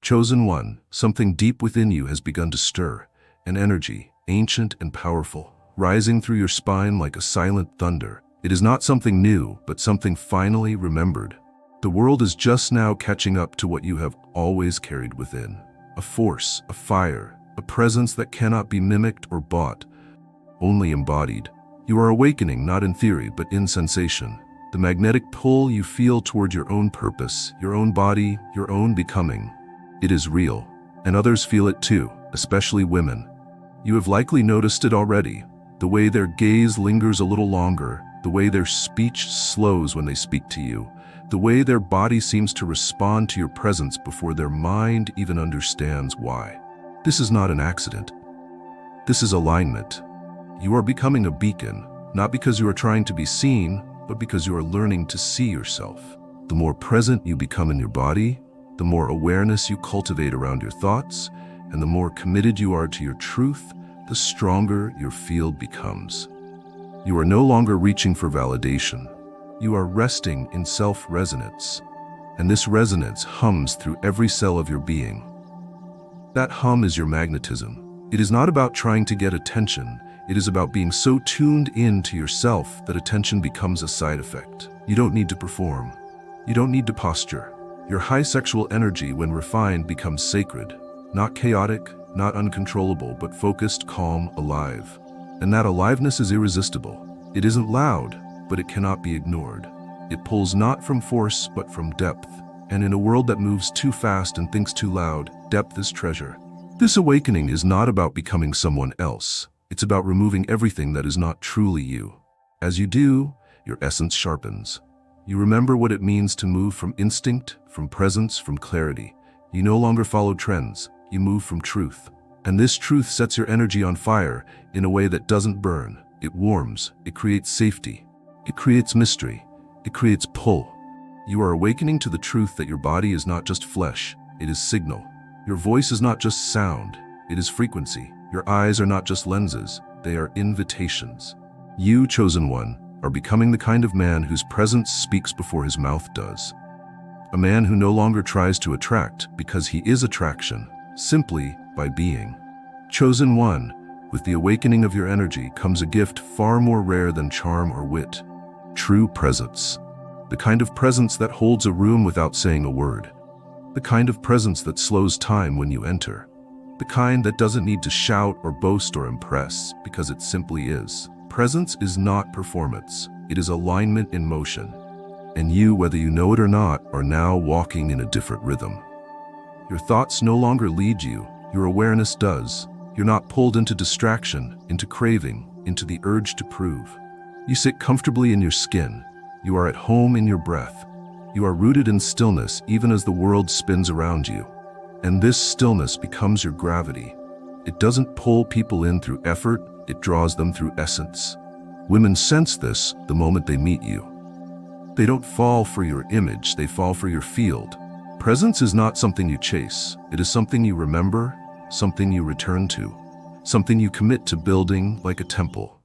Chosen one, something deep within you has begun to stir, an energy, ancient and powerful, rising through your spine like a silent thunder. It is not something new, but something finally remembered. The world is just now catching up to what you have always carried within. A force, a fire, a presence that cannot be mimicked or bought, only embodied. You are awakening not in theory, but in sensation. The magnetic pull you feel toward your own purpose, your own body, your own becoming. It is real, and others feel it too, especially women. You have likely noticed it already. The way their gaze lingers a little longer, the way their speech slows when they speak to you, the way their body seems to respond to your presence before their mind even understands why. This is not an accident. This is alignment. You are becoming a beacon, not because you are trying to be seen, but because you are learning to see yourself. The more present you become in your body, the more awareness you cultivate around your thoughts, and the more committed you are to your truth, the stronger your field becomes. You are no longer reaching for validation. You are resting in self-resonance, and this resonance hums through every cell of your being. That hum is your magnetism. It is not about trying to get attention. It is about being so tuned in to yourself that attention becomes a side effect. You don't need to perform. You don't need to posture. Your high sexual energy, when refined, becomes sacred. Not chaotic, not uncontrollable, but focused, calm, alive. And that aliveness is irresistible. It isn't loud, but it cannot be ignored. It pulls not from force, but from depth. And in a world that moves too fast and thinks too loud, depth is treasure. This awakening is not about becoming someone else. It's about removing everything that is not truly you. As you do, your essence sharpens. You remember what it means to move from instinct, from presence, from clarity. You no longer follow trends. You move from truth. And this truth sets your energy on fire in a way that doesn't burn. It warms. It creates safety. It creates mystery. It creates pull. You are awakening to the truth that your body is not just flesh. It is signal. Your voice is not just sound. It is frequency. Your eyes are not just lenses. They are invitations. You, chosen one, are becoming the kind of man whose presence speaks before his mouth does. A man who no longer tries to attract because he is attraction, simply by being. Chosen one, with the awakening of your energy comes a gift far more rare than charm or wit. True presence. The kind of presence that holds a room without saying a word. The kind of presence that slows time when you enter. The kind that doesn't need to shout or boast or impress, because it simply is. Presence is not performance. It is alignment in motion. And you, whether you know it or not, are now walking in a different rhythm. Your thoughts no longer lead you. Your awareness does. You're not pulled into distraction, into craving, into the urge to prove. You sit comfortably in your skin. You are at home in your breath. You are rooted in stillness even as the world spins around you. And this stillness becomes your gravity. It doesn't pull people in through effort, it draws them through essence. Women sense this the moment they meet you. They don't fall for your image, they fall for your field. Presence is not something you chase. It is something you remember, something you return to, something you commit to building like a temple.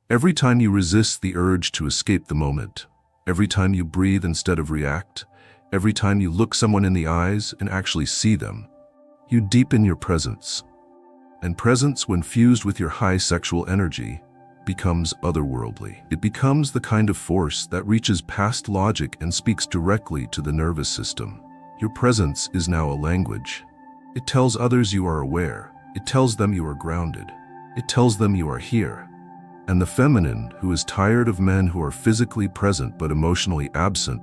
Every time you resist the urge to escape the moment, every time you breathe instead of react, every time you look someone in the eyes and actually see them, you deepen your presence. And presence, when fused with your high sexual energy, becomes otherworldly. It becomes the kind of force that reaches past logic and speaks directly to the nervous system. Your presence is now a language. It tells others you are aware. It tells them you are grounded. It tells them you are here. And the feminine, who is tired of men who are physically present but emotionally absent,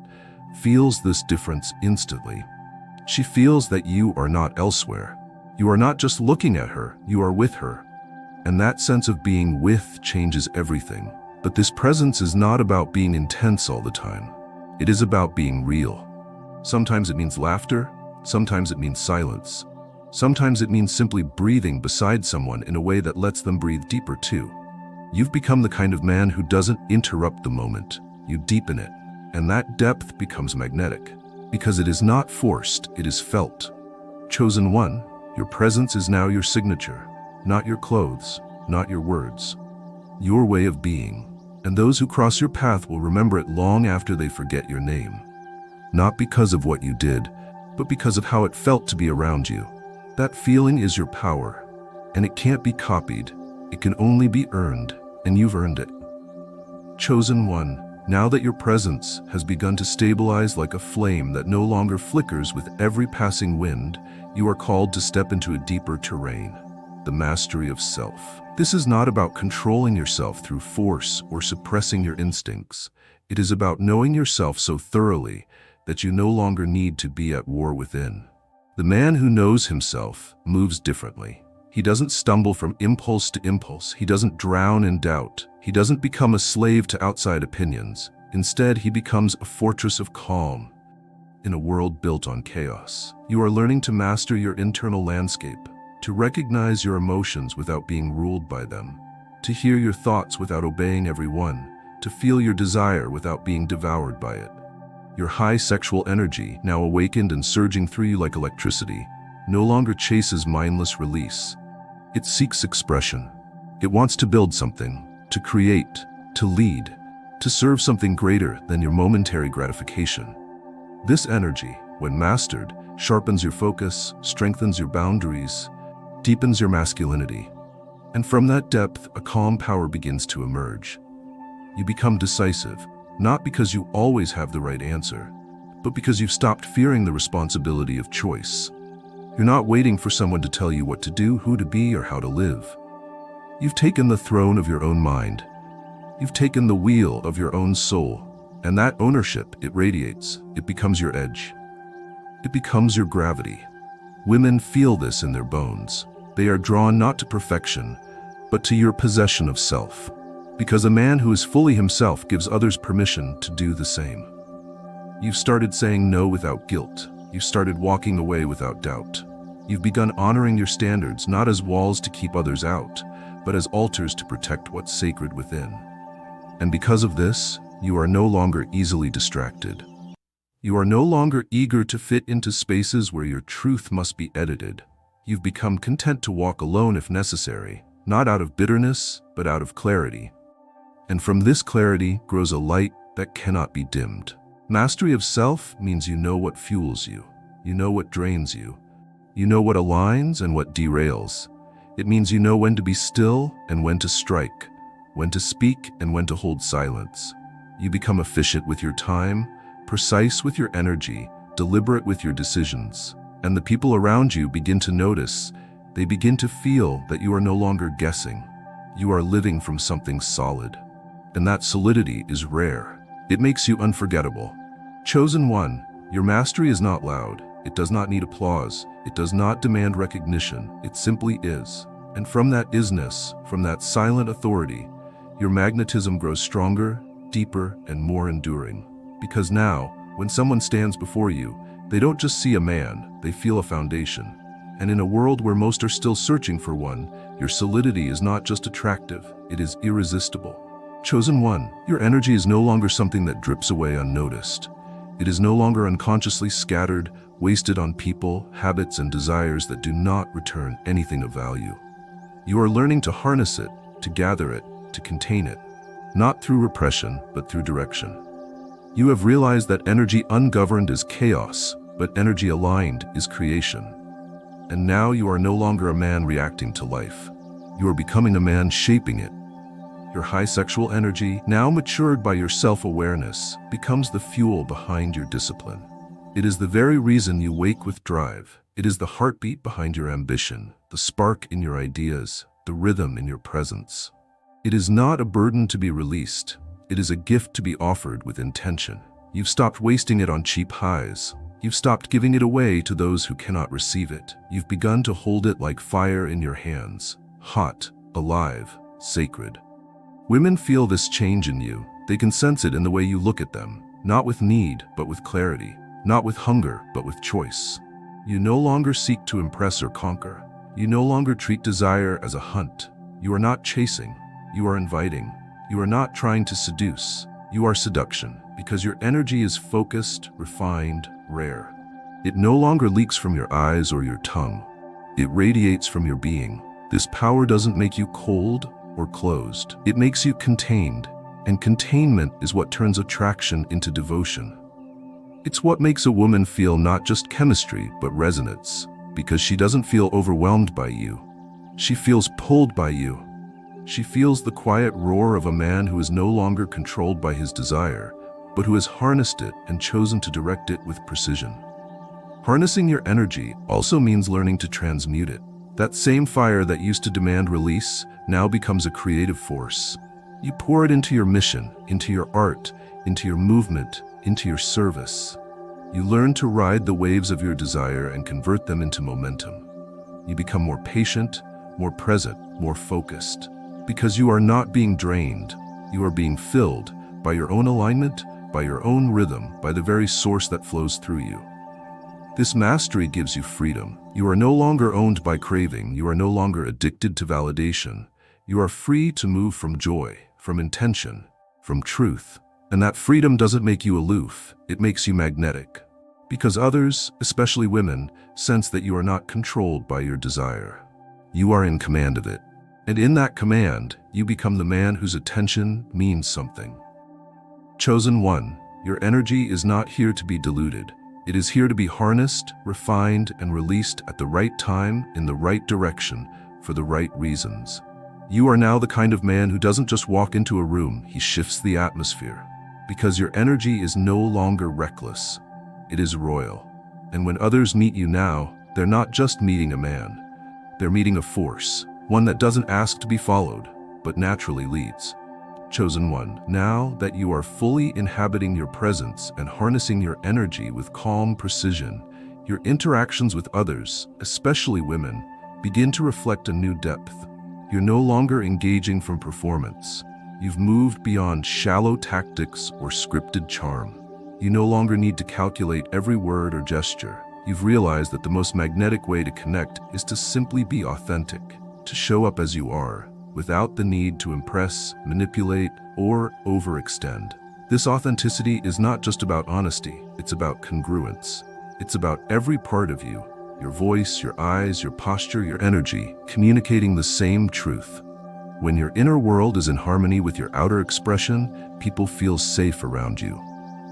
feels this difference instantly. She feels that you are not elsewhere. You are not just looking at her, you are with her. And that sense of being with changes everything. But this presence is not about being intense all the time. It is about being real. Sometimes it means laughter, sometimes it means silence. Sometimes it means simply breathing beside someone in a way that lets them breathe deeper too. You've become the kind of man who doesn't interrupt the moment, you deepen it. And that depth becomes magnetic. Because it is not forced, it is felt. Chosen one, your presence is now your signature. Not your clothes, not your words. Your way of being. And those who cross your path will remember it long after they forget your name. Not because of what you did, but because of how it felt to be around you. That feeling is your power, and it can't be copied. It can only be earned, and you've earned it. Chosen one, now that your presence has begun to stabilize like a flame that no longer flickers with every passing wind, you are called to step into a deeper terrain, the mastery of self. This is not about controlling yourself through force or suppressing your instincts. It is about knowing yourself so thoroughly that you no longer need to be at war within. The man who knows himself moves differently. He doesn't stumble from impulse to impulse. He doesn't drown in doubt. He doesn't become a slave to outside opinions. Instead, he becomes a fortress of calm in a world built on chaos. You are learning to master your internal landscape, to recognize your emotions without being ruled by them, to hear your thoughts without obeying every one, to feel your desire without being devoured by it. Your high sexual energy, now awakened and surging through you like electricity, no longer chases mindless release. It seeks expression. It wants to build something, to create, to lead, to serve something greater than your momentary gratification. This energy, when mastered, sharpens your focus, strengthens your boundaries, deepens your masculinity. And from that depth, a calm power begins to emerge. You become decisive, not because you always have the right answer, but because you've stopped fearing the responsibility of choice. You're not waiting for someone to tell you what to do, who to be, or how to live. You've taken the throne of your own mind. You've taken the wheel of your own soul, and that ownership, it radiates. It becomes your edge. It becomes your gravity. Women feel this in their bones. They are drawn not to perfection, but to your possession of self. Because a man who is fully himself gives others permission to do the same. You've started saying no without guilt. You've started walking away without doubt. You've begun honoring your standards not as walls to keep others out, but as altars to protect what's sacred within. And because of this, you are no longer easily distracted. You are no longer eager to fit into spaces where your truth must be edited. You've become content to walk alone if necessary, not out of bitterness, but out of clarity. And from this clarity grows a light that cannot be dimmed. Mastery of self means you know what fuels you. You know what drains you. You know what aligns and what derails. It means you know when to be still and when to strike, when to speak and when to hold silence. You become efficient with your time, precise with your energy, deliberate with your decisions. And the people around you begin to notice. They begin to feel that you are no longer guessing. You are living from something solid. And that solidity is rare. It makes you unforgettable. Chosen one, your mastery is not loud. It does not need applause. It does not demand recognition. It simply is. And from that isness, from that silent authority, your magnetism grows stronger, deeper, and more enduring. Because now, when someone stands before you, they don't just see a man, they feel a foundation. And in a world where most are still searching for one, your solidity is not just attractive, it is irresistible. Chosen one, your energy is no longer something that drips away unnoticed. It is no longer unconsciously scattered, wasted on people, habits, and desires that do not return anything of value. You are learning to harness it, to gather it, to contain it, not through repression, but through direction. You have realized that energy ungoverned is chaos, but energy aligned is creation. And now you are no longer a man reacting to life. You are becoming a man shaping it. Your high sexual energy, now matured by your self-awareness, becomes the fuel behind your discipline. It is the very reason you wake with drive. It is the heartbeat behind your ambition, the spark in your ideas, the rhythm in your presence. It is not a burden to be released. It is a gift to be offered with intention. You've stopped wasting it on cheap highs. You've stopped giving it away to those who cannot receive it. You've begun to hold it like fire in your hands, hot, alive, sacred. Women feel this change in you. They can sense it in the way you look at them, not with need, but with clarity, not with hunger, but with choice. You no longer seek to impress or conquer. You no longer treat desire as a hunt. You are not chasing. You are inviting. You are not trying to seduce. You are seduction, because your energy is focused, refined, rare. It no longer leaks from your eyes or your tongue. It radiates from your being. This power doesn't make you cold or closed. It makes you contained, and containment is what turns attraction into devotion. It's what makes a woman feel not just chemistry, but resonance, because she doesn't feel overwhelmed by you. She feels pulled by you. She feels the quiet roar of a man who is no longer controlled by his desire, but who has harnessed it and chosen to direct it with precision. Harnessing your energy also means learning to transmute it. That same fire that used to demand release now becomes a creative force. You pour it into your mission, into your art, into your movement, into your service. You learn to ride the waves of your desire and convert them into momentum. You become more patient, more present, more focused. Because you are not being drained, you are being filled by your own alignment, by your own rhythm, by the very source that flows through you. This mastery gives you freedom. You are no longer owned by craving. You are no longer addicted to validation. You are free to move from joy, from intention, from truth. And that freedom doesn't make you aloof. It makes you magnetic. Because others, especially women, sense that you are not controlled by your desire. You are in command of it. And in that command, you become the man whose attention means something. Chosen one, your energy is not here to be diluted. It is here to be harnessed, refined, and released at the right time, in the right direction, for the right reasons. You are now the kind of man who doesn't just walk into a room, he shifts the atmosphere. Because your energy is no longer reckless. It is royal. And when others meet you now, they're not just meeting a man. They're meeting a force, one that doesn't ask to be followed, but naturally leads. Chosen one, now that you are fully inhabiting your presence and harnessing your energy with calm precision, your interactions with others, especially women, begin to reflect a new depth. You're no longer engaging from performance. You've moved beyond shallow tactics or scripted charm. You no longer need to calculate every word or gesture. You've realized that the most magnetic way to connect is to simply be authentic, to show up as you are, without the need to impress, manipulate, or overextend. This authenticity is not just about honesty, it's about congruence. It's about every part of you, your voice, your eyes, your posture, your energy, communicating the same truth. When your inner world is in harmony with your outer expression, people feel safe around you.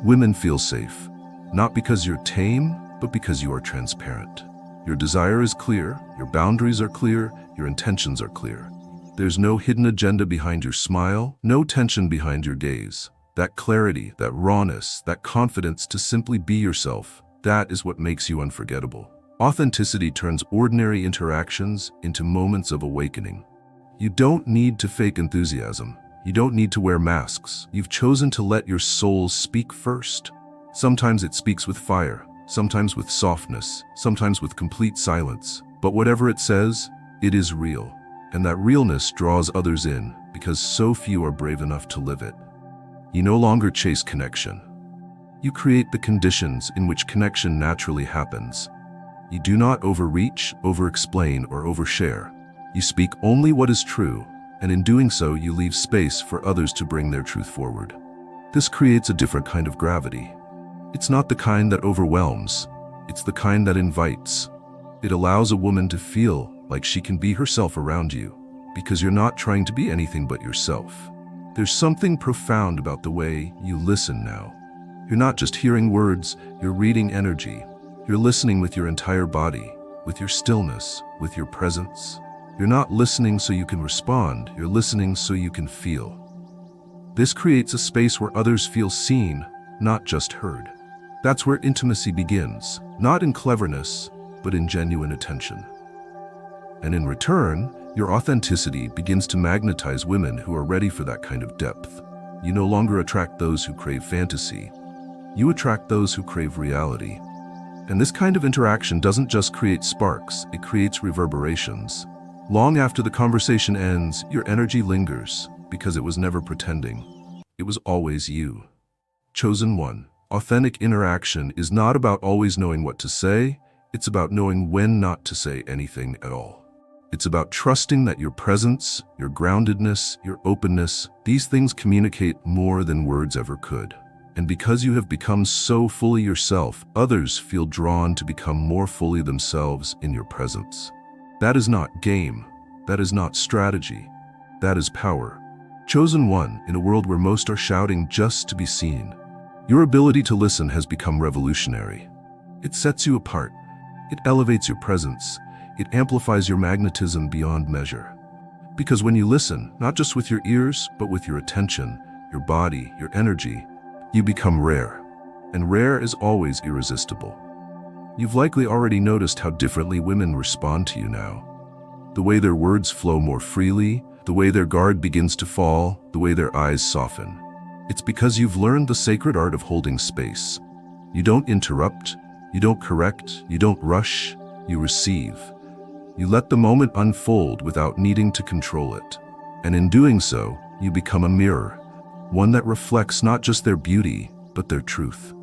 Women feel safe, not because you're tame, but because you are transparent. Your desire is clear, your boundaries are clear, your intentions are clear. There's no hidden agenda behind your smile, no tension behind your gaze. That clarity, that rawness, that confidence to simply be yourself, that is what makes you unforgettable. Authenticity turns ordinary interactions into moments of awakening. You don't need to fake enthusiasm. You don't need to wear masks. You've chosen to let your soul speak first. Sometimes it speaks with fire, sometimes with softness, sometimes with complete silence. But whatever it says, it is real. And that realness draws others in because so few are brave enough to live it. You no longer chase connection. You create the conditions in which connection naturally happens. You do not overreach, over-explain, or overshare. You speak only what is true, and in doing so, you leave space for others to bring their truth forward. This creates a different kind of gravity. It's not the kind that overwhelms, it's the kind that invites. It allows a woman to feel like she can be herself around you, because you're not trying to be anything but yourself. There's something profound about the way you listen now. You're not just hearing words, you're reading energy. You're listening with your entire body, with your stillness, with your presence. You're not listening so you can respond, you're listening so you can feel. This creates a space where others feel seen, not just heard. That's where intimacy begins, not in cleverness, but in genuine attention. And in return, your authenticity begins to magnetize women who are ready for that kind of depth. You no longer attract those who crave fantasy. You attract those who crave reality. And this kind of interaction doesn't just create sparks, it creates reverberations. Long after the conversation ends, your energy lingers because it was never pretending. It was always you. Chosen one. Authentic interaction is not about always knowing what to say, it's about knowing when not to say anything at all. It's about trusting that your presence, your groundedness, your openness, these things communicate more than words ever could. And because you have become so fully yourself, others feel drawn to become more fully themselves in your presence. That is not game. That is not strategy. That is power. Chosen one, in a world where most are shouting just to be seen, Your ability to listen has become revolutionary. It sets you apart. It elevates your presence. It amplifies your magnetism beyond measure. Because when you listen, not just with your ears, but with your attention, your body, your energy, you become rare. And rare is always irresistible. You've likely already noticed how differently women respond to you now. The way their words flow more freely, the way their guard begins to fall, the way their eyes soften. It's because you've learned the sacred art of holding space. You don't interrupt, you don't correct, you don't rush, you receive. You let the moment unfold without needing to control it. And in doing so, you become a mirror, one that reflects not just their beauty, but their truth.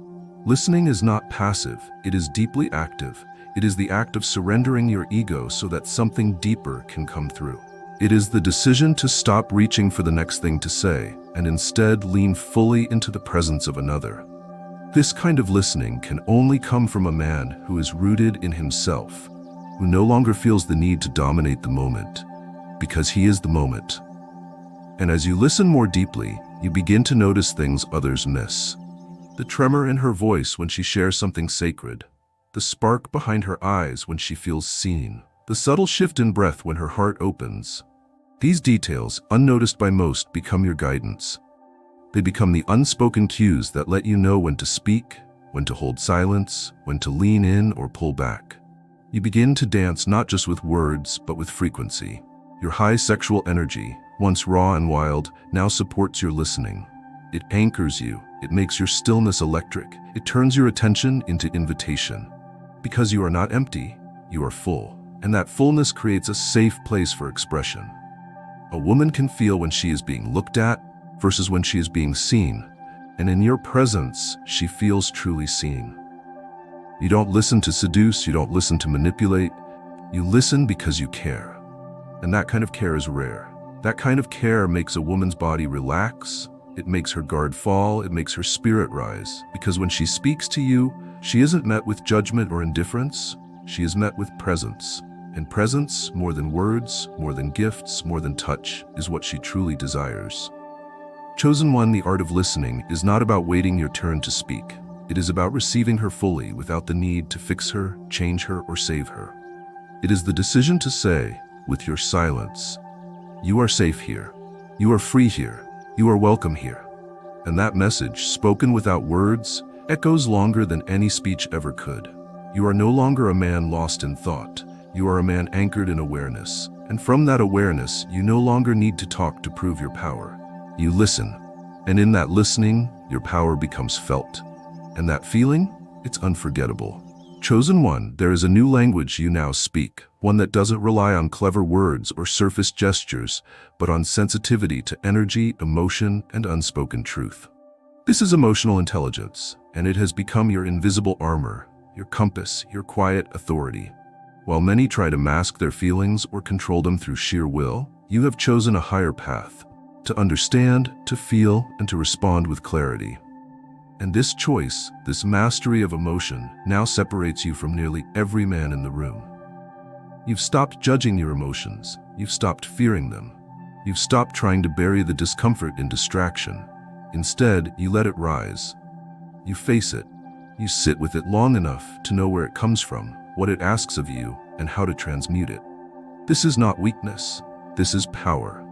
Listening is not passive, it is deeply active. It is the act of surrendering your ego so that something deeper can come through. It is the decision to stop reaching for the next thing to say and instead lean fully into the presence of another. This kind of listening can only come from a man who is rooted in himself, who no longer feels the need to dominate the moment, because he is the moment. And as you listen more deeply, you begin to notice things others miss. The tremor in her voice when she shares something sacred, the spark behind her eyes when she feels seen, the subtle shift in breath when her heart opens. These details, unnoticed by most, become your guidance. They become the unspoken cues that let you know when to speak, when to hold silence, when to lean in or pull back. You begin to dance not just with words, but with frequency. Your high sexual energy, once raw and wild, now supports your listening. It anchors you. It makes your stillness electric. It turns your attention into invitation. Because you are not empty, you are full. And that fullness creates a safe place for expression. A woman can feel when she is being looked at versus when she is being seen. And in your presence, she feels truly seen. You don't listen to seduce, you don't listen to manipulate. You listen because you care. And that kind of care is rare. That kind of care makes a woman's body relax. It makes her guard fall, it makes her spirit rise. Because when she speaks to you, she isn't met with judgment or indifference, she is met with presence. And presence, more than words, more than gifts, more than touch, is what she truly desires. Chosen one, the art of listening is not about waiting your turn to speak. It is about receiving her fully without the need to fix her, change her, or save her. It is the decision to say, with your silence, "You are safe here. You are free here. You are welcome here." And that message, spoken without words, echoes longer than any speech ever could. You are no longer a man lost in thought. You are a man anchored in awareness. And from that awareness, you no longer need to talk to prove your power. You listen. And in that listening, your power becomes felt. And that feeling? It's unforgettable. Chosen one, there is a new language you now speak, one that doesn't rely on clever words or surface gestures, but on sensitivity to energy, emotion, and unspoken truth. This is emotional intelligence, and it has become your invisible armor, your compass, your quiet authority. While many try to mask their feelings or control them through sheer will, you have chosen a higher path, to understand, to feel, and to respond with clarity. And this choice, this mastery of emotion, now separates you from nearly every man in the room. You've stopped judging your emotions. You've stopped fearing them. You've stopped trying to bury the discomfort in distraction. Instead, you let it rise. You face it. You sit with it long enough to know where it comes from, what it asks of you, and how to transmute it. This is not weakness. This is power.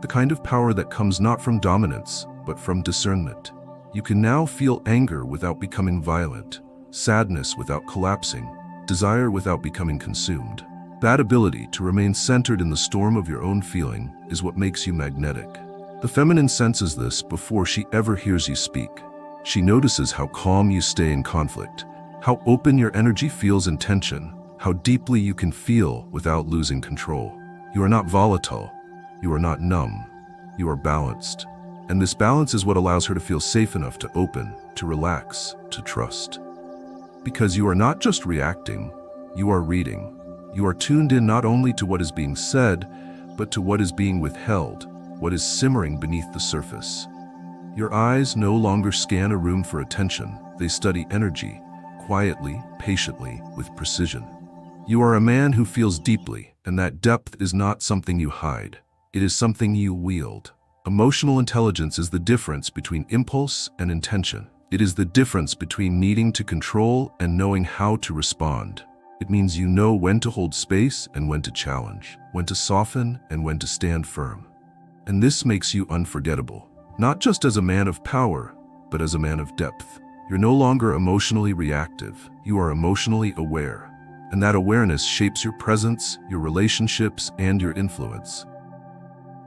The kind of power that comes not from dominance, but from discernment. You can now feel anger without becoming violent, sadness without collapsing, desire without becoming consumed. That ability to remain centered in the storm of your own feeling is what makes you magnetic. The feminine senses this before she ever hears you speak. She notices how calm you stay in conflict, how open your energy feels in tension, how deeply you can feel without losing control. You are not volatile. You are not numb. You are balanced. And this balance is what allows her to feel safe enough to open, to relax, to trust. Because you are not just reacting, you are reading. You are tuned in not only to what is being said, but to what is being withheld, what is simmering beneath the surface. Your eyes no longer scan a room for attention. They study energy, quietly, patiently, with precision. You are a man who feels deeply, and that depth is not something you hide. It is something you wield. Emotional intelligence is the difference between impulse and intention. It is the difference between needing to control and knowing how to respond. It means you know when to hold space and when to challenge, when to soften and when to stand firm. And this makes you unforgettable, not just as a man of power, but as a man of depth. You're no longer emotionally reactive, you are emotionally aware. And that awareness shapes your presence, your relationships, and your influence.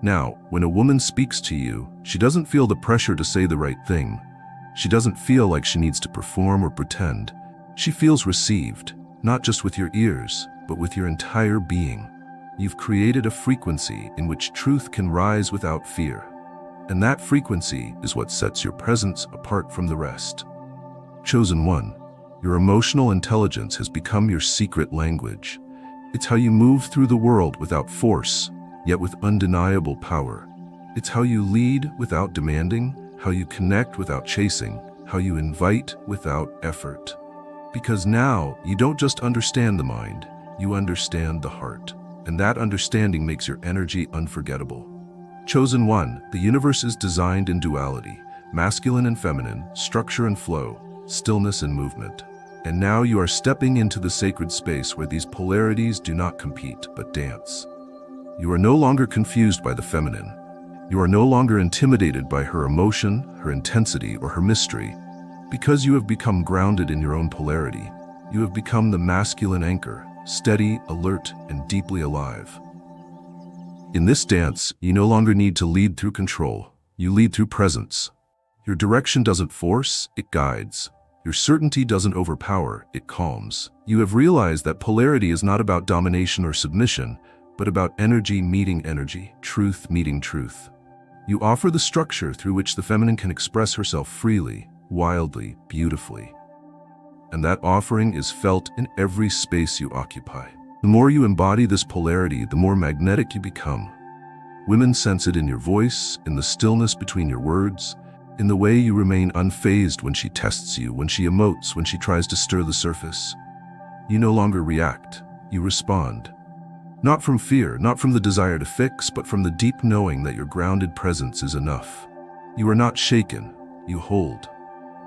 Now, when a woman speaks to you, she doesn't feel the pressure to say the right thing. She doesn't feel like she needs to perform or pretend. She feels received, not just with your ears, but with your entire being. You've created a frequency in which truth can rise without fear. And that frequency is what sets your presence apart from the rest. Chosen one, your emotional intelligence has become your secret language. It's how you move through the world without force, yet with undeniable power. It's how you lead without demanding, how you connect without chasing, how you invite without effort. Because now, you don't just understand the mind, you understand the heart. And that understanding makes your energy unforgettable. Chosen one, the universe is designed in duality, masculine and feminine, structure and flow, stillness and movement. And now you are stepping into the sacred space where these polarities do not compete, but dance. You are no longer confused by the feminine. You are no longer intimidated by her emotion, her intensity, or her mystery. Because you have become grounded in your own polarity, you have become the masculine anchor, steady, alert, and deeply alive. In this dance, you no longer need to lead through control. You lead through presence. Your direction doesn't force, it guides. Your certainty doesn't overpower, it calms. You have realized that polarity is not about domination or submission, but about energy meeting energy, truth meeting truth. You offer the structure through which the feminine can express herself freely, wildly, beautifully. And that offering is felt in every space you occupy. The more you embody this polarity, the more magnetic you become. Women sense it in your voice, in the stillness between your words, in the way you remain unfazed when she tests you, when she emotes, when she tries to stir the surface. You no longer react, you respond. Not from fear, not from the desire to fix, but from the deep knowing that your grounded presence is enough. You are not shaken, you hold.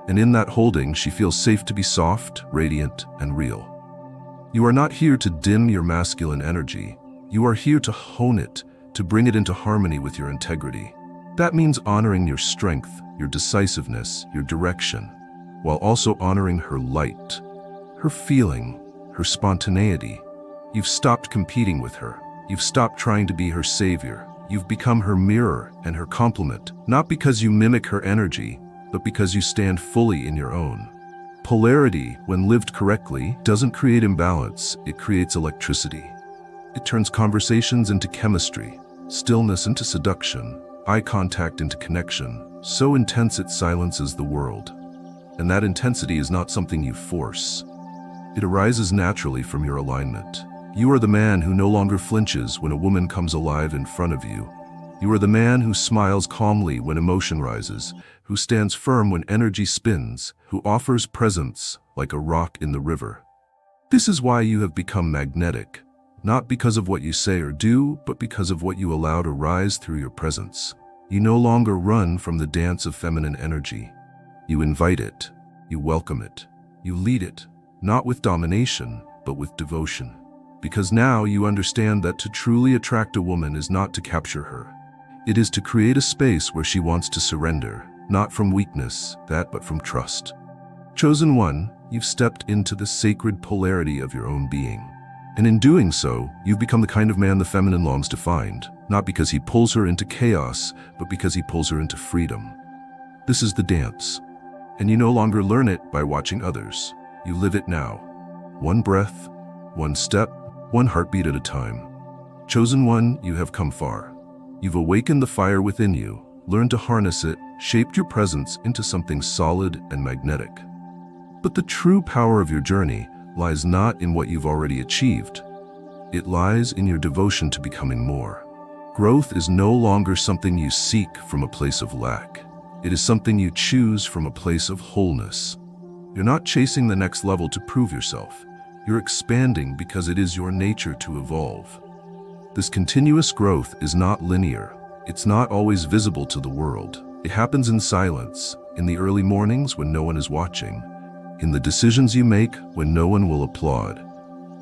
And in that holding, she feels safe to be soft, radiant, and real. You are not here to dim your masculine energy. You are here to hone it, to bring it into harmony with your integrity. That means honoring your strength, your decisiveness, your direction, while also honoring her light, her feeling, her spontaneity. You've stopped competing with her. You've stopped trying to be her savior. You've become her mirror and her complement, not because you mimic her energy, but because you stand fully in your own. Polarity, when lived correctly, doesn't create imbalance, it creates electricity. It turns conversations into chemistry, stillness into seduction, eye contact into connection, so intense it silences the world. And that intensity is not something you force. It arises naturally from your alignment. You are the man who no longer flinches when a woman comes alive in front of you. You are the man who smiles calmly when emotion rises, who stands firm when energy spins, who offers presence like a rock in the river. This is why you have become magnetic, not because of what you say or do, but because of what you allow to rise through your presence. You no longer run from the dance of feminine energy. You invite it, you welcome it, you lead it, not with domination, but with devotion. Because now you understand that to truly attract a woman is not to capture her. It is to create a space where she wants to surrender, not from weakness, but from trust. Chosen one, you've stepped into the sacred polarity of your own being. And in doing so, you've become the kind of man the feminine longs to find, not because he pulls her into chaos, but because he pulls her into freedom. This is the dance. And you no longer learn it by watching others. You live it now. One breath, one step, one heartbeat at a time. Chosen one, you have come far. You've awakened the fire within you, learned to harness it, shaped your presence into something solid and magnetic. But the true power of your journey lies not in what you've already achieved. It lies in your devotion to becoming more. Growth is no longer something you seek from a place of lack. It is something you choose from a place of wholeness. You're not chasing the next level to prove yourself. You're expanding because it is your nature to evolve. This continuous growth is not linear. It's not always visible to the world. It happens in silence, in the early mornings when no one is watching, in the decisions you make when no one will applaud,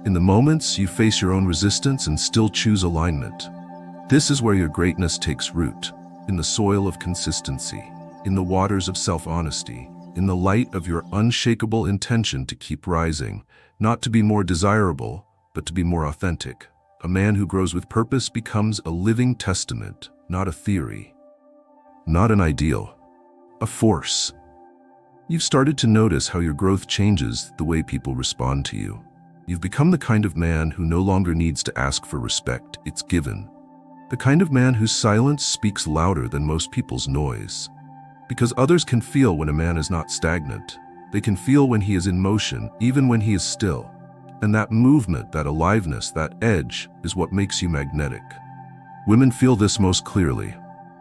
in the moments you face your own resistance and still choose alignment. This is where your greatness takes root, in the soil of consistency, in the waters of self-honesty, in the light of your unshakable intention to keep rising, not to be more desirable, but to be more authentic. A man who grows with purpose becomes a living testament, not a theory, not an ideal, a force. You've started to notice how your growth changes the way people respond to you. You've become the kind of man who no longer needs to ask for respect, it's given. The kind of man whose silence speaks louder than most people's noise. Because others can feel when a man is not stagnant. They can feel when he is in motion, even when he is still. And that movement, that aliveness, that edge is what makes you magnetic. Women feel this most clearly,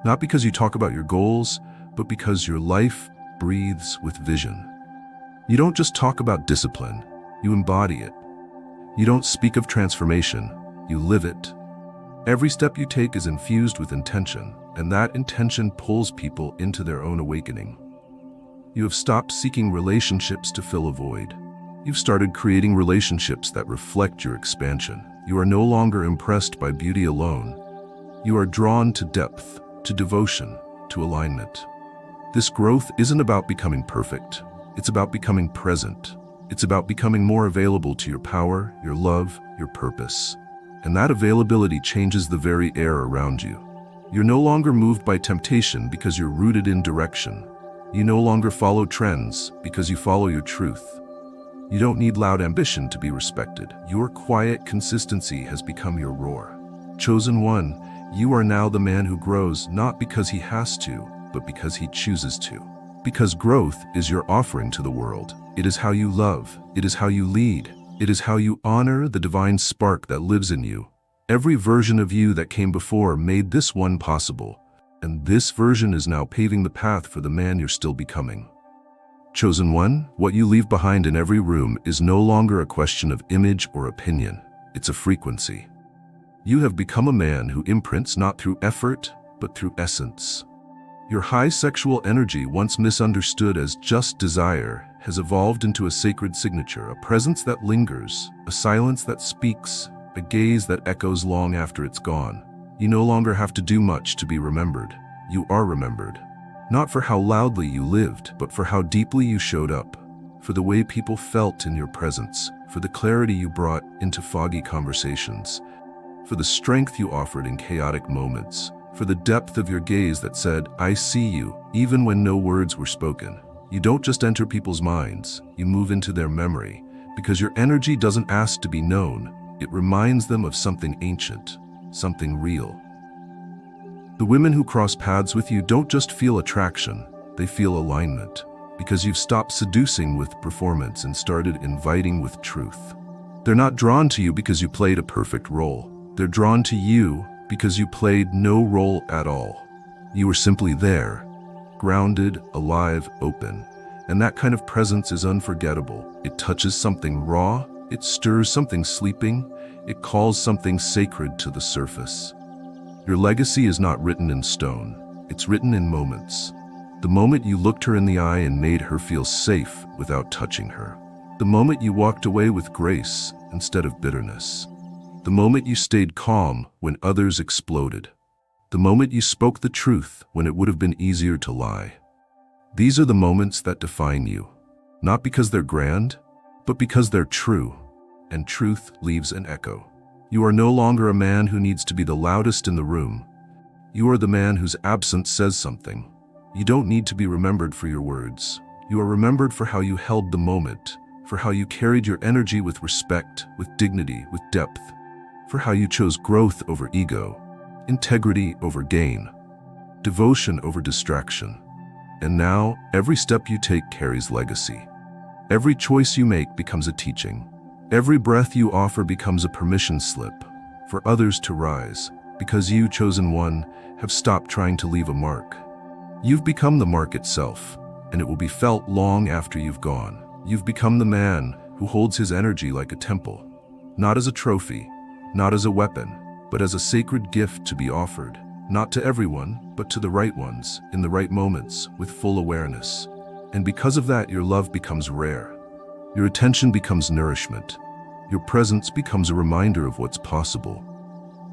not because you talk about your goals, but because your life breathes with vision. You don't just talk about discipline, you embody it. You don't speak of transformation, you live it. Every step you take is infused with intention, and that intention pulls people into their own awakening. You have stopped seeking relationships to fill a void. You've started creating relationships that reflect your expansion. You are no longer impressed by beauty alone. You are drawn to depth, to devotion, to alignment. This growth isn't about becoming perfect. It's about becoming present. It's about becoming more available to your power, your love, your purpose. And that availability changes the very air around you. You're no longer moved by temptation because you're rooted in direction. You no longer follow trends because you follow your truth. You don't need loud ambition to be respected. Your quiet consistency has become your roar. Chosen one, you are now the man who grows not because he has to, but because he chooses to. Because growth is your offering to the world. It is how you love. It is how you lead. It is how you honor the divine spark that lives in you. Every version of you that came before made this one possible, and this version is now paving the path for the man you're still becoming. Chosen one, what you leave behind in every room is no longer a question of image or opinion. It's a frequency. You have become a man who imprints not through effort, but through essence. Your high sexual energy, once misunderstood as just desire, has evolved into a sacred signature, a presence that lingers, a silence that speaks, a gaze that echoes long after it's gone. You no longer have to do much to be remembered. You are remembered. Not for how loudly you lived, but for how deeply you showed up, for the way people felt in your presence, for the clarity you brought into foggy conversations, for the strength you offered in chaotic moments, for the depth of your gaze that said, "I see you," even when no words were spoken. You don't just enter people's minds, you move into their memory, because your energy doesn't ask to be known, it reminds them of something ancient, something real. The women who cross paths with you don't just feel attraction, they feel alignment, because you've stopped seducing with performance and started inviting with truth. They're not drawn to you because you played a perfect role. They're drawn to you because you played no role at all. You were simply there, grounded, alive, open. And that kind of presence is unforgettable. It touches something raw, it stirs something sleeping, it calls something sacred to the surface. Your legacy is not written in stone, it's written in moments. The moment you looked her in the eye and made her feel safe without touching her. The moment you walked away with grace instead of bitterness. The moment you stayed calm when others exploded. The moment you spoke the truth when it would have been easier to lie. These are the moments that define you, not because they're grand, but because they're true, and truth leaves an echo. You are no longer a man who needs to be the loudest in the room. You are the man whose absence says something. You don't need to be remembered for your words. You are remembered for how you held the moment, for how you carried your energy with respect, with dignity, with depth, for how you chose growth over ego, integrity over gain, devotion over distraction. And now, every step you take carries legacy. Every choice you make becomes a teaching. Every breath you offer becomes a permission slip for others to rise, because you, chosen one, have stopped trying to leave a mark. You've become the mark itself, and it will be felt long after you've gone. You've become the man who holds his energy like a temple, not as a trophy, not as a weapon, but as a sacred gift to be offered, Not to everyone, but to the right ones, in the right moments, with full awareness. And because of that, your love becomes rare. Your attention becomes nourishment. Your presence becomes a reminder of what's possible.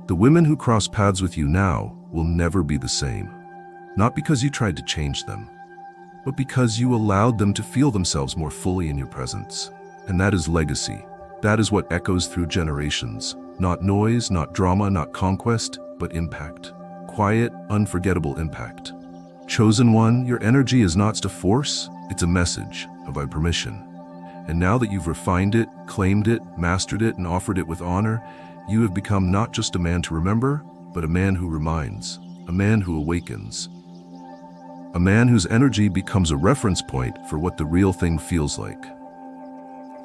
The women who cross paths with you now will never be the same. Not because you tried to change them, but because you allowed them to feel themselves more fully in your presence. And that is legacy. That is what echoes through generations. Not noise, not drama, not conquest, but impact. Quiet, unforgettable impact. Chosen one, your energy is not a force, it's a message, by permission. And now that you've refined it, claimed it, mastered it, and offered it with honor, you have become not just a man to remember, but a man who reminds, a man who awakens. A man whose energy becomes a reference point for what the real thing feels like.